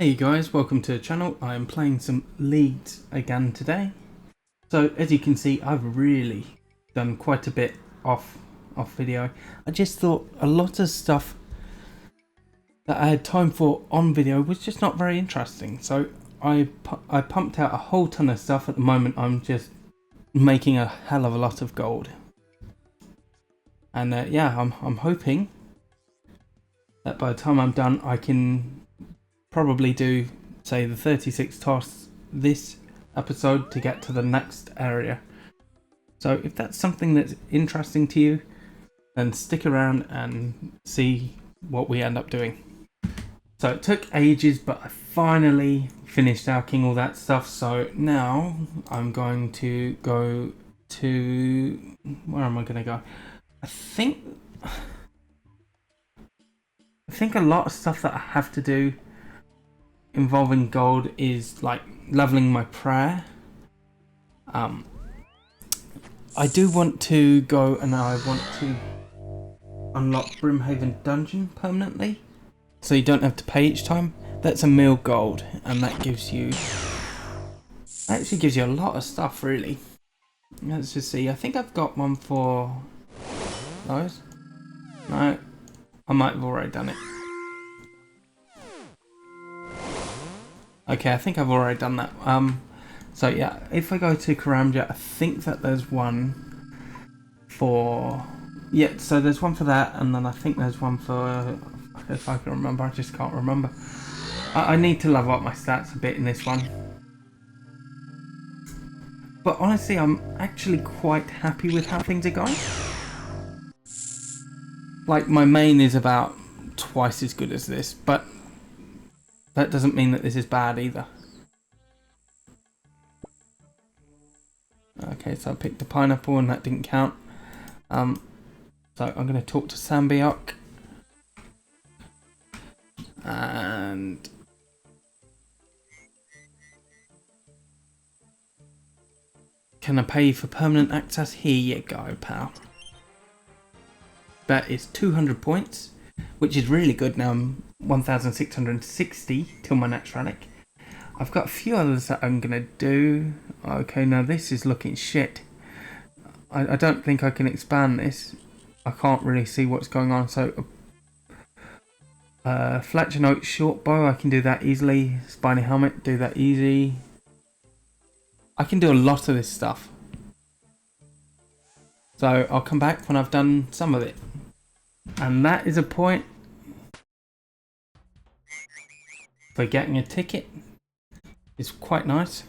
Hey guys, welcome to the channel. I'm playing some leads again today. So as you can see, I've really done quite a bit off video. I just thought a lot of stuff that I had time for on video was just not very interesting. So I pumped out a whole ton of stuff. At the moment I'm just making a hell of a lot of gold. And yeah, I'm hoping that by the time I'm done I can probably do, say, the 36 tasks this episode to get to the next area. So if that's something that's interesting to you, then stick around and see what we end up doing. So it took ages, but I finally finished alching all that stuff. So now I'm going to go to... where am I going to go? I think a lot of stuff that I have to do involving gold is like leveling my prayer. I do want to go and I want to unlock Brimhaven Dungeon permanently, so you don't have to pay each time. That's a mil gold, and that actually gives you a lot of stuff, really. Let's just see. I think I've got one for those. No, I might have already done it. Okay, I think I've already done that. So yeah, if I go to Karamja, I think that there's one for... yeah, so there's one for that, and then I think there's one for... if I can remember, I just can't remember. I need to level up my stats a bit in this one. But honestly, I'm actually quite happy with how things are going. Like, my main is about twice as good as this, but that doesn't mean that this is bad either. Okay, so I picked the pineapple and that didn't count. So I'm going to talk to Sambiok. And... can I pay you for permanent access? Here you go, pal. That is 200 points, which is really good now. I'm 1,660 till my next relic. I've got a few others that I'm going to do. Okay, now this is looking shit. I don't think I can expand this. I can't really see what's going on. So, Fletcher Note short bow, I can do that easily. Spiny helmet, do that easy. I can do a lot of this stuff. So I'll come back when I've done some of it. And that is a point for getting a ticket. It's quite nice.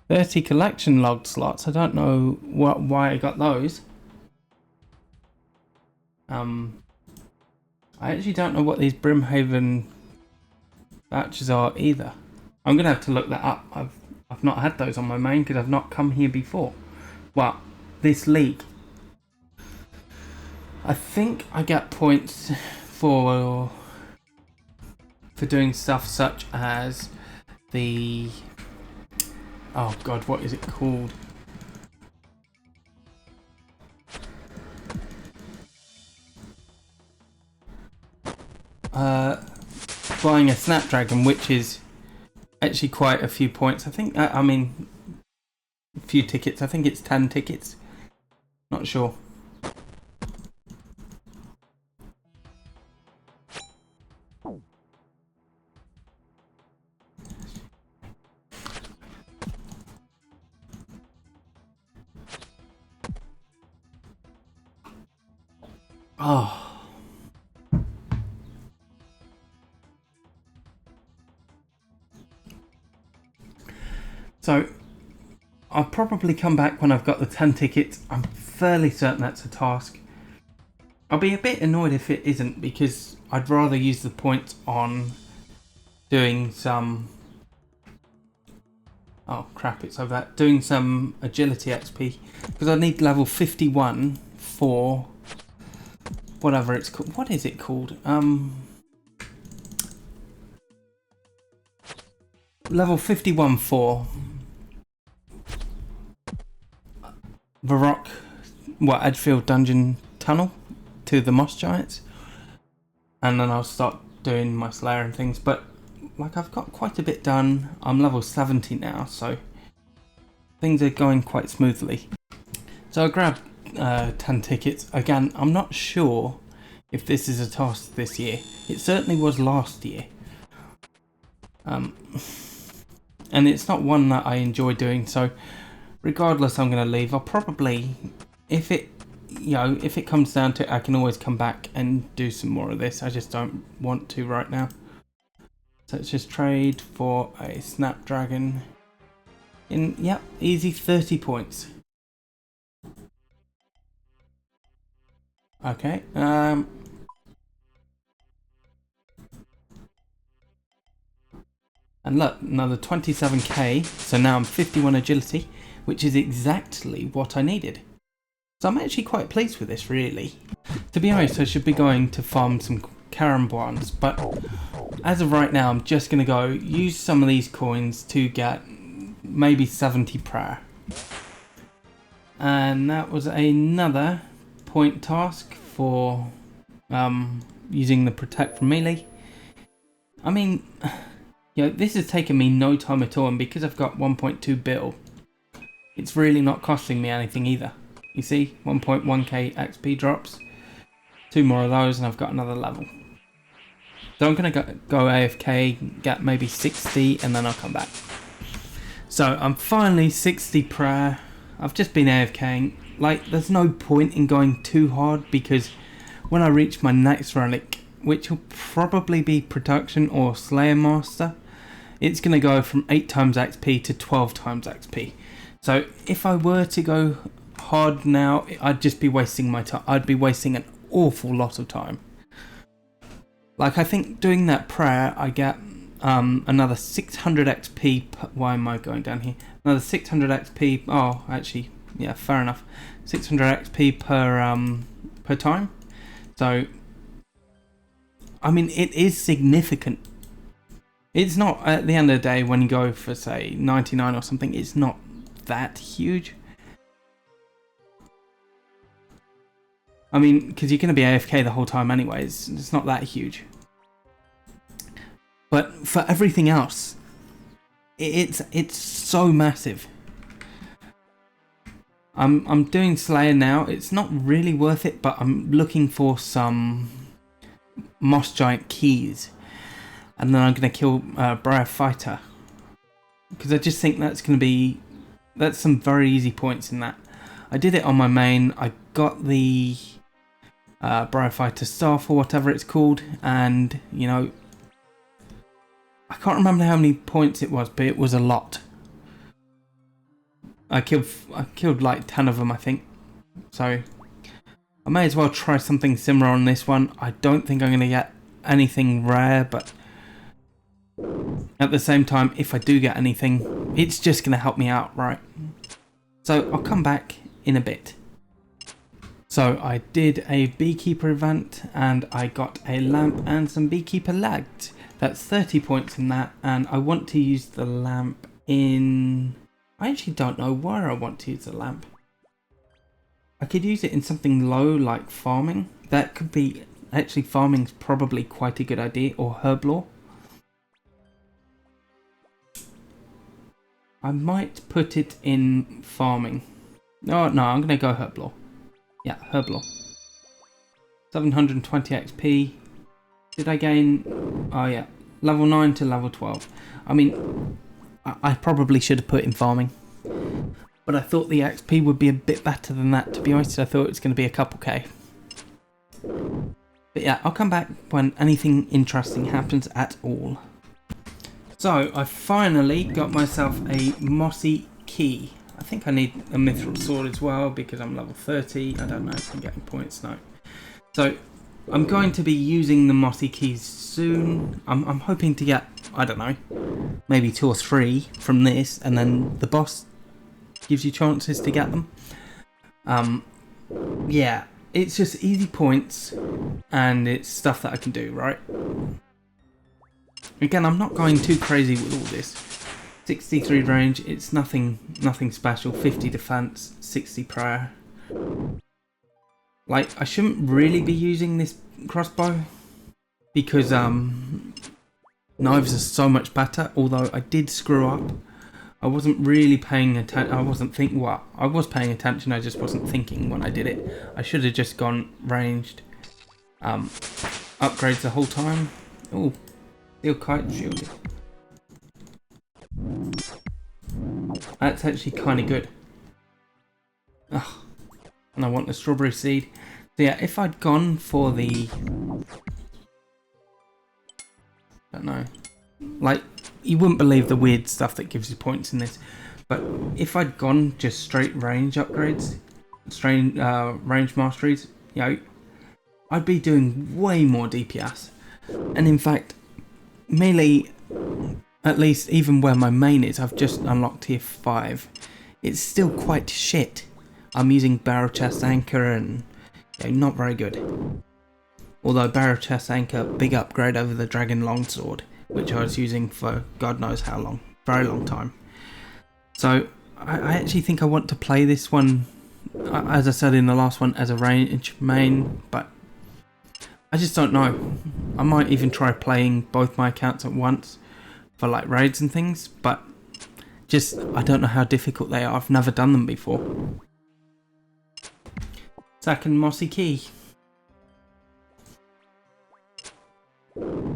$30 collection log slots. I don't know why I got those. I actually don't know what these Brimhaven vouchers are either. I'm gonna have to look that up. I've not had those on my main because I've not come here before. Well, this league. I think I get points for doing stuff such as the... oh god, what is it called? Buying a Snapdragon, which is actually quite a few points. I think, I mean, a few tickets. I think it's 10 tickets. Not sure. Oh. So, I'll probably come back when I've got the 10 tickets. I'm fairly certain that's a task. I'll be a bit annoyed if it isn't, because I'd rather use the points on doing some... oh crap, it's over that. Doing some agility XP. Because I need level 51 for... whatever it's called. What is it called? Level 51 for Varrock, Edgefield Dungeon Tunnel to the moss giants, and then I'll start doing my slayer and things. But like, I've got quite a bit done. I'm level 70 now, so things are going quite smoothly. So I grabbed 10 tickets. Again, I'm not sure if this is a task this year. It certainly was last year. And it's not one that I enjoy doing, so regardless, I'm going to leave. I'll probably, if it comes down to it, I can always come back and do some more of this. I just don't want to right now. So let's just trade for a Snapdragon. Yep, easy 30 points. Okay, and look, another 27k, so now I'm 51 agility, which is exactly what I needed. So I'm actually quite pleased with this, really. To be honest, I should be going to farm some Caramboans, but as of right now, I'm just going to go use some of these coins to get maybe 70 prayer. And that was another point task for using the protect from melee. I mean, this has taken me no time at all, and because I've got 1.2 bill, it's really not costing me anything either. You see, 1.1k XP drops, 2 more of those, and I've got another level. So I'm going to go AFK, get maybe 60, and then I'll come back. So I'm finally 60 prayer. I've just been AFKing. Like, there's no point in going too hard, because when I reach my next relic, which will probably be production or Slayer Master, it's going to go from 8 times XP to 12 times XP. So if I were to go hard now, I'd just be wasting my time. I'd be wasting an awful lot of time. Like, I think doing that prayer, I get another 600 XP. Why am I going down here? Another 600 XP. Oh, actually, yeah, fair enough. 600 XP per time. So, I mean, it is significant. It's not, at the end of the day, when you go for, say, 99 or something, it's not that huge. I mean, because you're going to be AFK the whole time anyways. It's not that huge. But for everything else, it's so massive. I'm doing Slayer now. It's not really worth it, but I'm looking for some Moss Giant keys, and then I'm going to kill Briar Fighter, because I just think that's some very easy points in that. I did it on my main. I got the Briar Fighter staff or whatever it's called, and I can't remember how many points it was, but it was a lot. I killed like 10 of them, I think. So I may as well try something similar on this one. I don't think I'm going to get anything rare, but at the same time, if I do get anything, it's just going to help me out, right? So I'll come back in a bit. So I did a beekeeper event, and I got a lamp and some beekeeper lagged. That's 30 points in that, and I want to use the lamp in... I actually don't know where I want to use the lamp. I could use it in something low, like farming. That could be... Actually, farming's probably quite a good idea, or herb lore. I might put it in farming. Oh, no, I'm going to go herb lore. Yeah, herb lore. 720 XP. Did I gain... Oh, yeah. Level 9 to level 12. I mean, I probably should have put in farming. But I thought the XP would be a bit better than that, to be honest. I thought it was going to be a couple K. But yeah, I'll come back when anything interesting happens at all. So, I finally got myself a mossy key. I think I need a mithril sword as well, because I'm level 30. I don't know if I'm getting points now. So, I'm going to be using the mossy keys soon. I'm hoping to get, I don't know, maybe 2 or 3 from this, and then the boss gives you chances to get them. Yeah, it's just easy points, and it's stuff that I can do, right? Again, I'm not going too crazy with all this. 63 range, it's nothing special. 50 defense, 60 prayer. like, I shouldn't really be using this crossbow because knives are so much better. Although I did screw up. I wasn't really paying attention. I wasn't thinking. Well, I was paying attention. I just wasn't thinking when I did it. I should have just gone ranged upgrades the whole time. Oh, steel kite shield. That's actually kind of good. Ugh. And I want the strawberry seed. So yeah, if I'd gone for the... I don't know. Like, you wouldn't believe the weird stuff that gives you points in this. But if I'd gone just straight range upgrades, straight range masteries, you know, I'd be doing way more DPS. And in fact, melee, at least even where my main is, I've just unlocked tier 5. It's still quite shit. I'm using barrel chest anchor and you know, not very good. Although barrel chest anchor, big upgrade over the dragon longsword, which I was using for God knows how long, very long time. So I actually think I want to play this one, as I said in the last one, as a range main, but I just don't know. I might even try playing both my accounts at once for like raids and things, but just I don't know how difficult they are. I've never done them before. Second mossy key.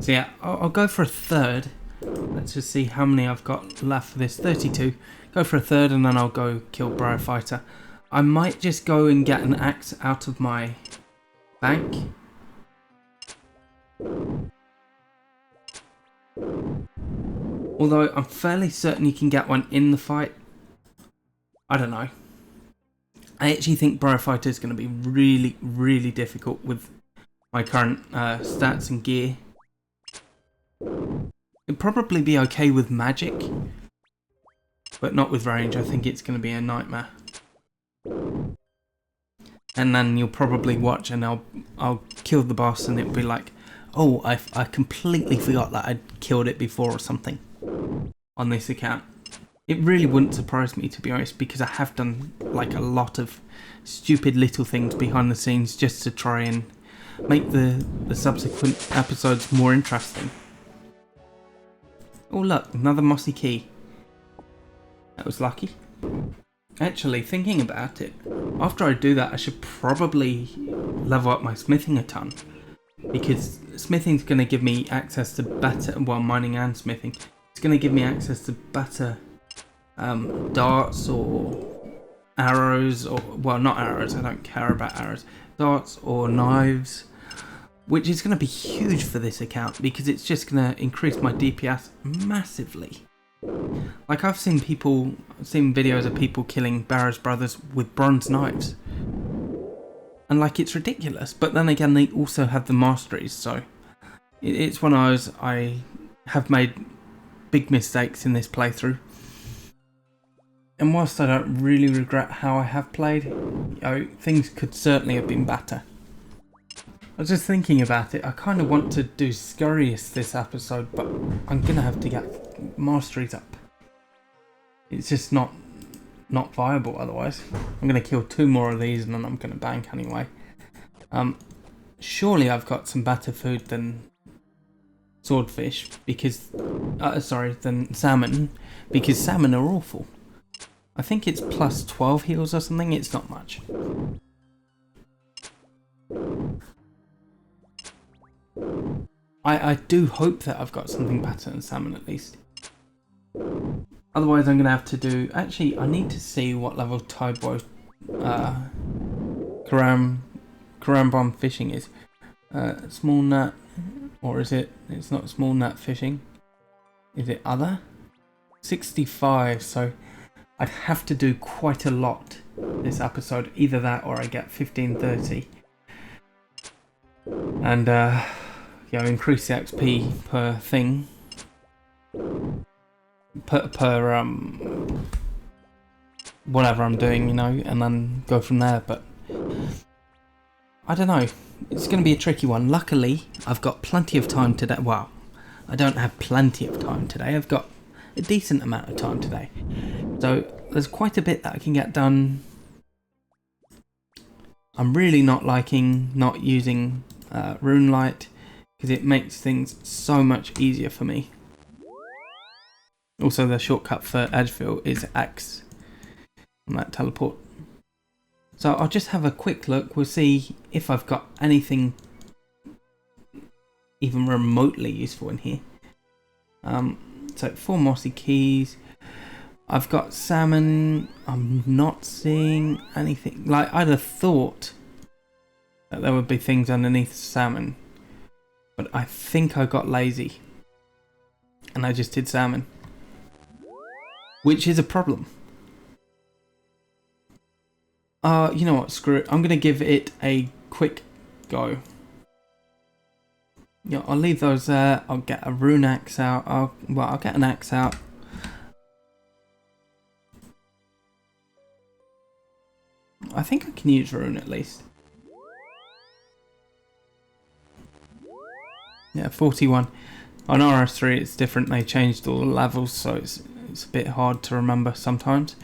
So yeah, I'll go for a third. Let's just see how many I've got left for this. 32. Go for a third and then I'll go kill Briar Fighter. I might just go and get an axe out of my bank. Although I'm fairly certain you can get one in the fight. I don't know. I actually think Briar Fighter is going to be really, really difficult with my current stats and gear. It'd probably be okay with magic, but not with range. I think it's going to be a nightmare. And then you'll probably watch and I'll kill the boss and it'll be like, oh, I completely forgot that I'd killed it before or something on this account. It really wouldn't surprise me, to be honest, because I have done like a lot of stupid little things behind the scenes just to try and make the subsequent episodes more interesting. Oh look, another mossy key. That was lucky. Actually, thinking about it, after I do that I should probably level up my smithing a ton. Because smithing's going to give me access to better, well, mining and smithing, it's going to give me access to better darts or arrows, or, well, not arrows, I don't care about arrows, darts or knives, which is going to be huge for this account because it's just going to increase my DPS massively. Like I've seen videos of people killing Barrow's brothers with bronze knives. And like it's ridiculous, but then again they also have the masteries, so it's one of those. I have made big mistakes in this playthrough, and whilst I don't really regret how I have played, you know, things could certainly have been better. I was just thinking about it, I kind of want to do Scurrius this episode, but I'm gonna have to get masteries up. It's just not viable otherwise. I'm going to kill 2 more of these and then I'm going to bank anyway. Surely I've got some better food than swordfish because than salmon, because salmon are awful. I think it's plus 12 heals or something. It's not much. I do hope that I've got something better than salmon at least. Otherwise I'm going to have to do... Actually, I need to see what level Taibo Karambon fishing is. Small nut, or is it... It's not small nut fishing. Is it other? 65, so I'd have to do quite a lot this episode. Either that or I get 1530. And, increase the XP per thing. Per whatever I'm doing, you know, and then go from there. But I don't know, it's going to be a tricky one. Luckily I've got plenty of time today. Well, I don't have plenty of time today, I've got a decent amount of time today, so there's quite a bit that I can get done I'm really not liking not using rune light because it makes things so much easier for me. Also, the shortcut for Edgefield is X on that teleport. So I'll just have a quick look. We'll see if I've got anything even remotely useful in here. So 4 mossy keys. I've got salmon. I'm not seeing anything. Like, I'd have thought that there would be things underneath salmon, but I think I got lazy and I just did salmon, which is a problem. You know what, screw it. I'm gonna give it a quick go. Yeah, I'll leave those there. I'll get a rune axe out. I'll get an axe out. I think I can use rune at least. Yeah, 41. On OSRS3 it's different. They changed all the levels, so it's a bit hard to remember sometimes.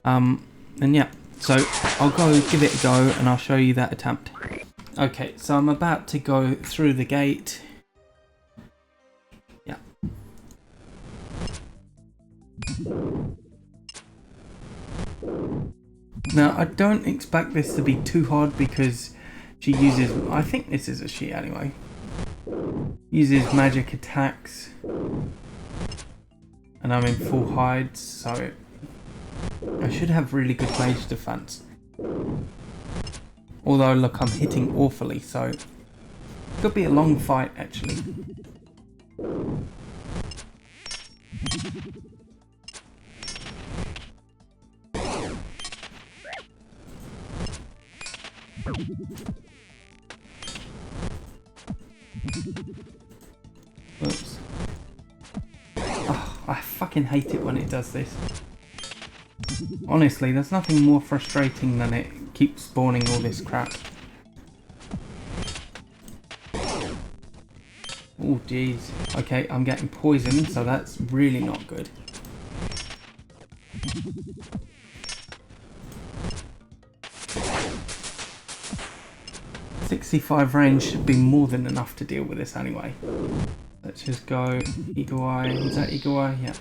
And yeah, so I'll go give it a go and I'll show you that attempt. Okay, so I'm about to go through the gate. Yeah. Now, I don't expect this to be too hard because she uses, I think this is a she anyway, uses magic attacks, and I'm in full hides, so I should have really good mage defense. Although, look, I'm hitting awfully, so it could be a long fight actually. Oops. Oh, I fucking hate it when it does this. Honestly, there's nothing more frustrating than it keeps spawning all this crap. Oh jeez. Okay, I'm getting poisoned, so that's really not good. .65 range should be more than enough to deal with this anyway. Let's just go Eagle Eye. Is that Eagle Eye? Yeah.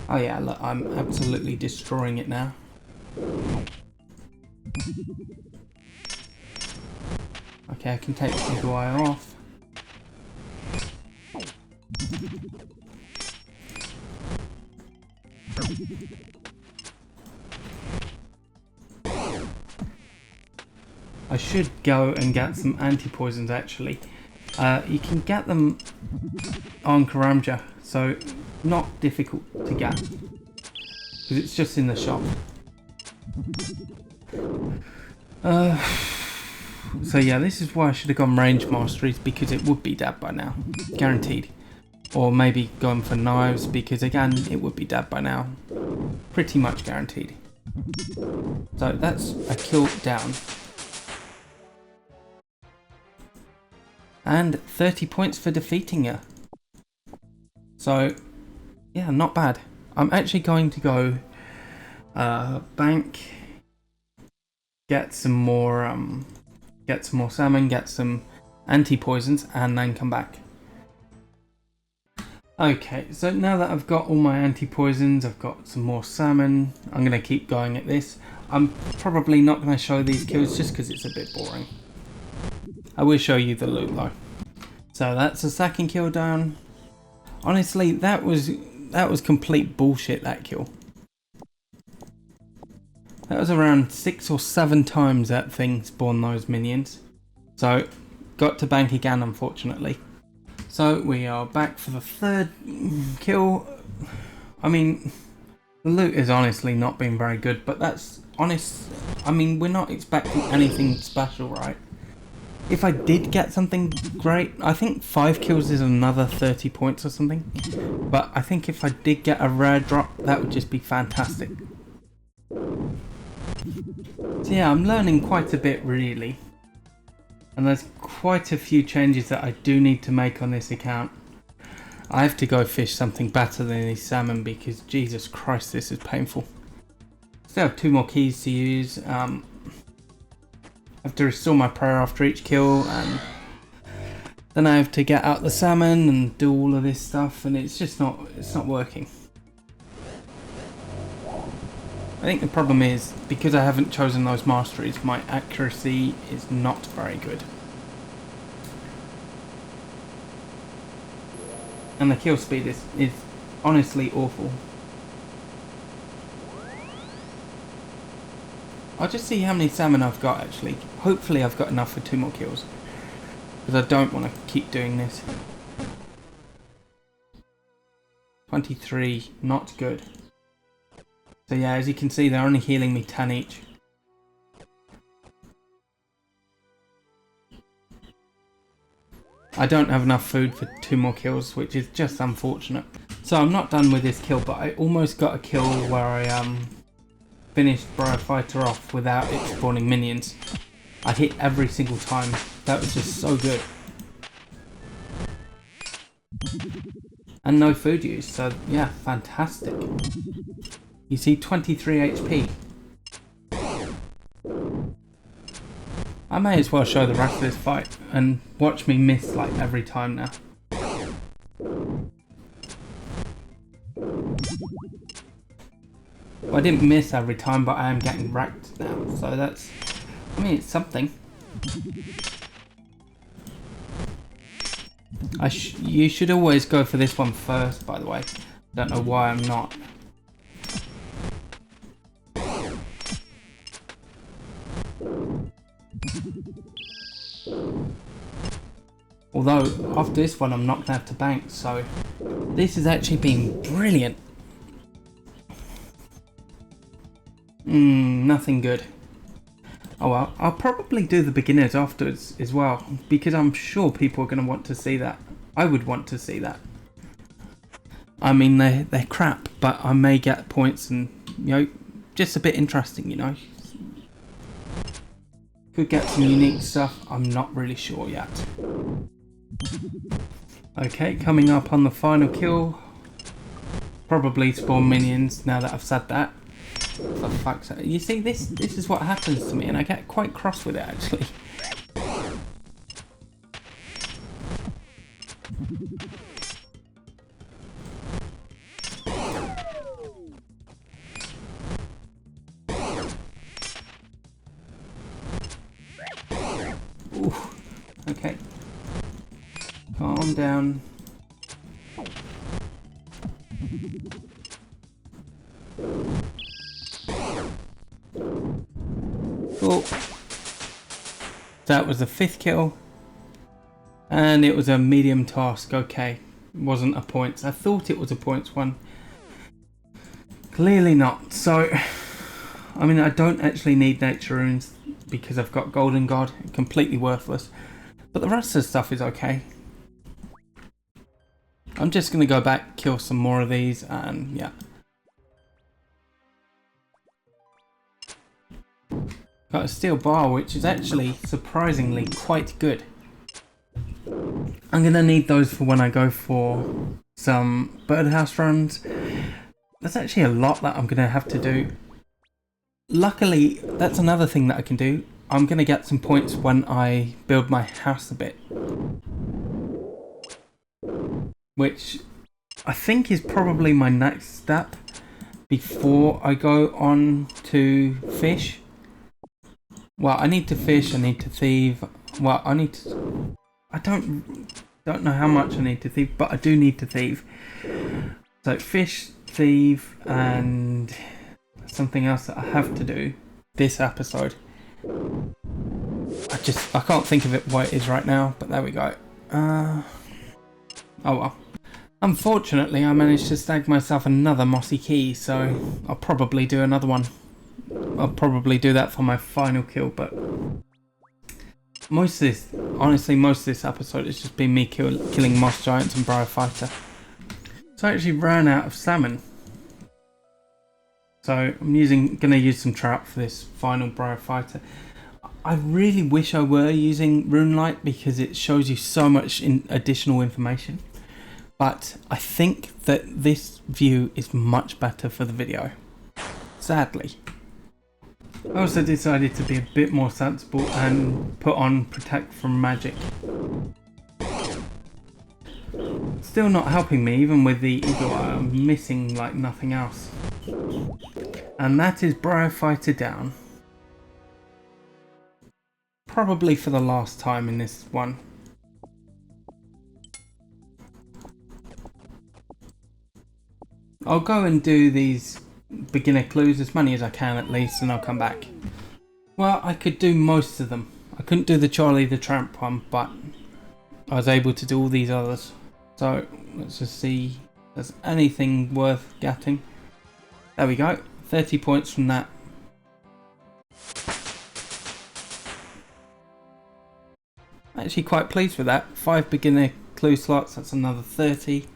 Oh yeah, look, I'm absolutely destroying it now. Okay, I can take the Eagle Eye off. I should go and get some anti-poisons actually. You can get them on Karamja, so not difficult to get because it's just in the shop. So yeah, this is why I should have gone range masteries, because it would be dead by now, guaranteed. Or maybe going for knives, because again it would be dead by now, pretty much guaranteed. So that's a kill down. And 30 points for defeating her. So, yeah, not bad. I'm actually going to go bank, get some more salmon, get some anti-poisons, and then come back. Okay, so now that I've got all my anti-poisons, I've got some more salmon, I'm going to keep going at this. I'm probably not going to show these kills just because it's a bit boring. I will show you the loot though. So that's the second kill down. Honestly, that was complete bullshit, that kill. That was around 6 or 7 times that thing spawned those minions. So, got to bank again, unfortunately. So, we are back for the third kill. I mean, the loot has honestly not been very good, but that's honest. I mean, we're not expecting anything special, right? If I did get something great, I think 5 kills is another 30 points or something. But I think if I did get a rare drop, that would just be fantastic. So yeah, I'm learning quite a bit really. And there's quite a few changes that I do need to make on this account. I have to go fish something better than these salmon because Jesus Christ, this is painful. Still have 2 more keys to use. I have to restore my prayer after each kill, and then I have to get out the salmon and do all of this stuff, and it's just not working. I think the problem is, because I haven't chosen those masteries, my accuracy is not very good. And the kill speed is honestly awful. I'll just see how many salmon I've got actually. Hopefully I've got enough for 2 more kills, because I don't want to keep doing this. 23, not good. So yeah, as you can see, they're only healing me 10 each. I don't have enough food for 2 more kills, which is just unfortunate. So I'm not done with this kill, but I almost got a kill where I finished Fighter off without it spawning minions. I hit every single time. That was just so good. And no food use, so yeah, fantastic. You see 23 HP. I may as well show the rest of this fight and watch me miss like every time now. Well, I didn't miss every time, but I am getting wrecked now, so that's, I mean, it's something. You should always go for this one first, by the way. Don't know why I'm not. Although, after this one I'm not going to have to bank, so this has actually been brilliant. Nothing good. Oh well, I'll probably do the beginners afterwards as well, because I'm sure people are going to want to see that. I would want to see that. I mean, they're crap, but I may get points and, you know, just a bit interesting, you know. Could get some unique stuff, I'm not really sure yet. Okay, coming up on the final kill. Probably spawn minions now that I've said that. For fuck's sake. You see, this is what happens to me, and I get quite cross with it actually. Ooh, okay. Calm down. Cool. That was the 5th kill. And it was a medium task, okay. It wasn't a points. I thought it was a points one. Clearly not. So, I mean, I don't actually need nature runes because I've got Golden God. Completely worthless. But the rest of the stuff is okay. I'm just going to go back, kill some more of these, and yeah. Got a steel bar, which is actually surprisingly quite good. I'm going to need those for when I go for some birdhouse runs. There's actually a lot that I'm going to have to do. Luckily, that's another thing that I can do. I'm going to get some points when I build my house a bit. Which I think is probably my next step before I go on to fish. Well, I need to fish, I need to thieve. Well, I need to... I don't know how much I need to thieve, but I do need to thieve. So fish, thieve, and something else that I have to do this episode. I can't think of it what it is right now, but there we go. Oh well. Unfortunately, I managed to snag myself another mossy key, so I'll probably do another one. I'll probably do that for my final kill, but most of this, honestly, most of this episode has just been me killing moss giants and Fighter. So I actually ran out of salmon. So I'm gonna use some trout for this final Fighter. I really wish I were using Rune Light because it shows you so much additional information. but I think that this view is much better for the video, sadly. I also decided to be a bit more sensible and put on Protect from Magic. Still not helping me, even with the Eagle Eye. I'm missing like nothing else. And that is Briar Fighter down. Probably for the last time in this one. I'll go and do these beginner clues, as many as I can at least, and I'll come back. Well, I could do most of them. I couldn't do the Charlie the Tramp one, but I was able to do all these others. So let's just see if there's anything worth getting. There we go, 30 points from that. Actually quite pleased with that. 5 beginner clue slots, that's another 30.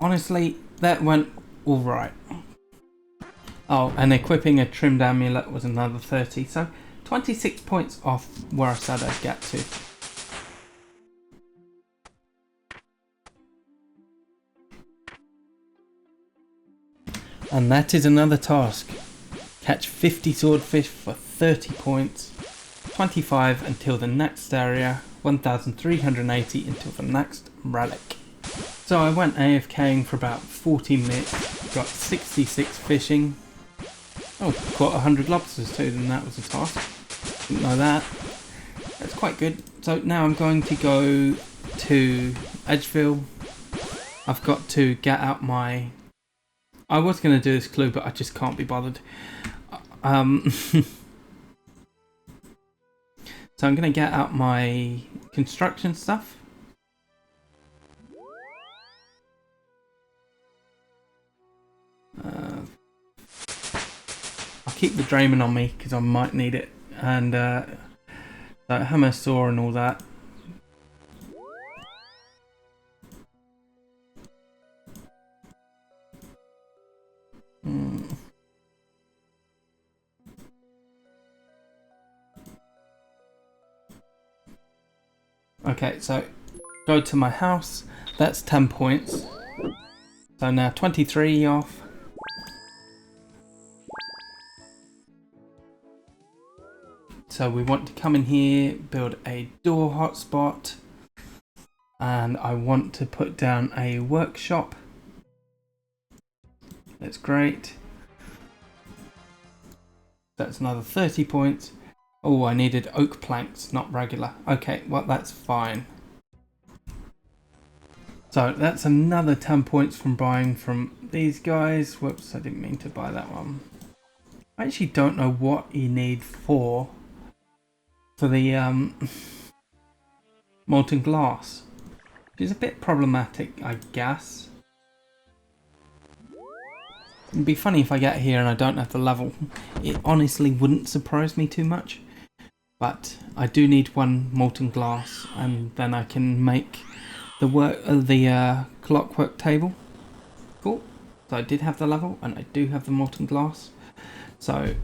Honestly, that went alright. Oh, and equipping a trimmed amulet was another 30, so 26 points off where I said I'd get to. And that is another task. Catch 50 swordfish for 30 points, 25 until the next area, 1380 until the next relic. So I went AFKing for about 40 minutes, got 66 fishing. Oh, caught 100 lobsters too, then that was a task. Didn't know that. That's quite good. So now I'm going to go to Edgeville. I've got to get out my... I was going to do this clue, but I just can't be bothered. So I'm going to get out my construction stuff. I'll keep the Draymond on me because I might need it, and the hammer, saw and all that. Okay, so go to my house. That's 10 points. So now 23 off. So we want to come in here, build a door hotspot, and I want to put down a workshop. That's great. That's another 30 points. Oh, I needed oak planks, not regular. Okay, well that's fine. So that's another 10 points from buying from these guys. Whoops, I didn't mean to buy that one. I actually don't know what you need for the molten glass, which is a bit problematic, I guess. It'd be funny if I get here and I don't have the level. It honestly wouldn't surprise me too much, but I do need one molten glass, and then I can make the clockwork table. Cool. So I did have the level, and I do have the molten glass. So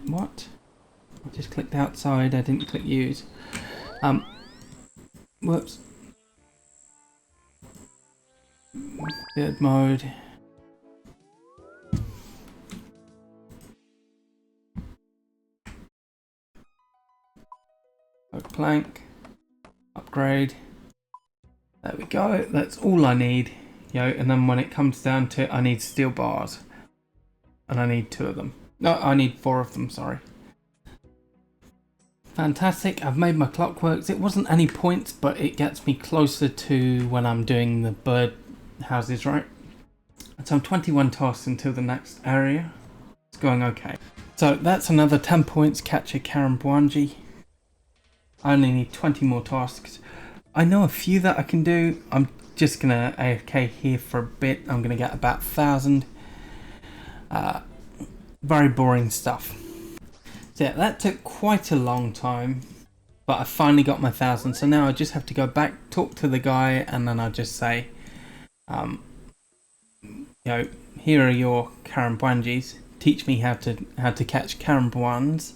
what? I just clicked outside. I didn't click use. Whoops. Build mode. Oak plank. Upgrade. There we go. That's all I need. And then when it comes down to it, I need steel bars, and I need 2 of them. No, I need 4 of them. Sorry. Fantastic. I've made my clockworks. It wasn't any points, but it gets me closer to when I'm doing the bird houses, right? So I'm 21 tasks until the next area. It's going okay. So that's another 10 points. Catch a Karambwanji. I only need 20 more tasks. I know a few that I can do. I'm just gonna AFK here for a bit. I'm gonna get about 1,000. Very boring stuff. So yeah, that took quite a long time, but I finally got my 1,000. So now I just have to go back, talk to the guy, and then I'll just say, here are your Karambwanjis. Teach me how to catch Karambwans.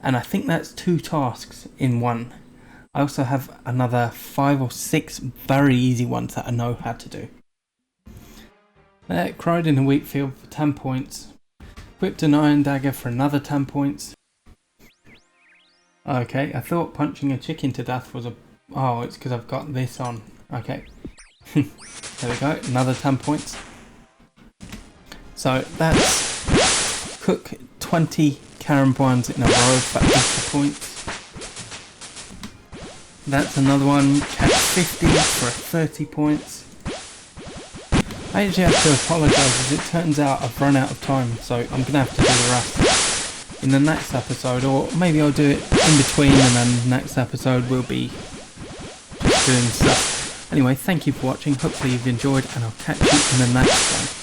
And I think that's 2 tasks in one. I also have another 5 or 6 very easy ones that I know how to do. Cried in a wheat field for 10 points. Whipped an iron dagger for another 10 points. Okay, I thought punching a chicken to death was a... Oh, it's because I've got this on. Okay. There we go, another 10 points. So that's cook 20 caramboins in a row for 80 points. That's another one, catch 50 for 30 points. I actually have to apologise as it turns out I've run out of time, so I'm going to have to do the rest in the next episode, or maybe I'll do it in between and then the next episode will be just doing stuff. Anyway, thank you for watching, hopefully you've enjoyed, and I'll catch you in the next one.